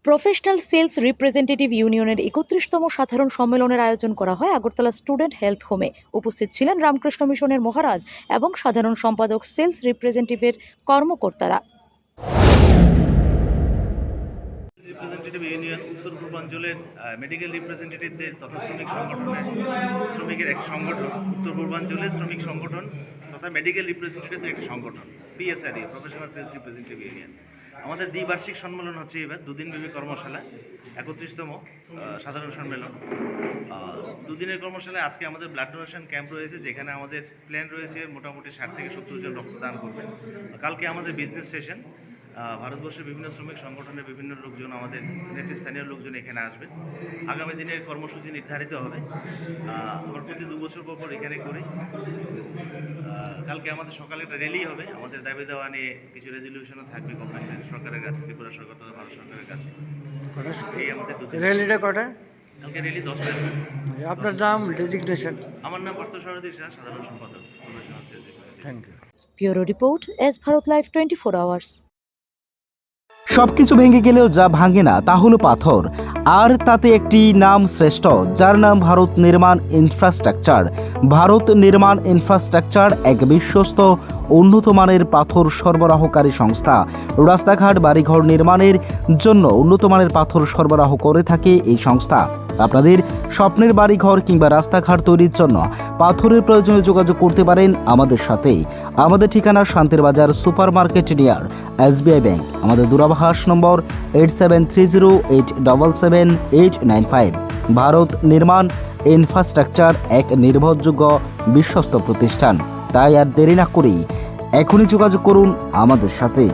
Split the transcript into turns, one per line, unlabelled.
Professional sales representative ইউনিয়নের ৩১তম সাধারণ সম্মেলনের আয়োজন করা হয় আগরতলা স্টুডেন্ট হেলথ হোমে। উপস্থিত ছিলেন রামকৃষ্ণ মিশনের মহারাজ এবং সাধারণ সম্পাদক সেলস রিপ্রেজেন্টেটিভের কর্মকর্তারা।
রিপ্রেজেন্টেটিভ ইউনিয়ন উত্তর পূর্বাঞ্চলের মেডিকেল রিপ্রেজেন্টেটিভদের তথা শ্রমিকের একটি সংগঠন, উত্তর পূর্বাঞ্চলের শ্রমিক সংগঠন তথা মেডিকেল রিপ্রেজেন্টেটিভদের একটি সংগঠন, পিএসআরই প্রফেশনাল সেলস রিপ্রেজেন্টেটিভ ইউনিয়ন। আমাদের দ্বিবার্ষিক সম্মেলন হচ্ছে এবার, দুদিনব্যাপী কর্মশালা, ৩১তম সাধারণ সম্মেলন। দুদিনের কর্মশালায় আজকে আমাদের ব্লাড ডোনেশন ক্যাম্প রয়েছে, যেখানে আমাদের প্ল্যান রয়েছে মোটামুটি 60 থেকে 70 জন রক্তদান করবেন। কালকে আমাদের বিজনেস সেশন, ভারতবর্ষের বিভিন্ন শ্রমিক সংগঠনের বিভিন্ন লোকজন, আমাদের নেতৃস্থানীয় লোকজন এখানে আসবেন। আগামী দিনের কর্মসূচি নির্ধারিত হবে। আমরা প্রতি 2 বছর পর এখানে করি। কালকে আমাদের সকালে একটা র্যালি হবে, আমাদের দাবি দেওয়া নিয়ে কিছু রেজলিউশনও থাকবে গভর্নমেন্টের, সরকারের কাছে, ত্রিপুরা সরকার তথা ভারত সরকারের কাছে। এই আমাদের
র্যালিটা কটা?
কালকে র্যালি 10টায়।
আপনার নাম, ডেজিগনেশন?
আমার নাম পার্থসারথী শাহ, সাধারণ সম্পাদক, professional sales representative.
Thank you.
Bureau report, S Bharat live 24 hours.
সবকিছু ভেঙে গেলেও যা ভাঙে না তা হলো পাথর, আর তাতে একটি নাম শ্রেষ্ঠ, যার নাম ভারত নির্মাণ ইনফ্রাস্ট্রাকচার। ভারত নির্মাণ ইনফ্রাস্ট্রাকচার এক বিশ্বস্ত উন্নত মানের পাথর সরবরাহকারী সংস্থা। রাস্তাঘাট, বাড়িঘর নির্মাণের জন্য উন্নত মানের পাথর সরবরাহ করে থাকে এই সংস্থা। আপনাদের স্বপ্নের বাড়িঘর কিংবা রাস্তাঘাট তৈরির জন্য পাথরের প্রয়োজনে যোগাযোগ করতে পারেন আমাদের সাথে। আমাদের ঠিকানা শান্তির বাজার super market near SBI bank. আমাদের দূরভাষ নম্বর 8730877895। ভারত নির্মাণ ইনফ্রাস্ট্রাকচার এক নির্ভরযোগ্য বিশ্বস্ত প্রতিষ্ঠান। তাই আর দেরি না করেই এখনই যোগাযোগ করুন আমাদের সাথে।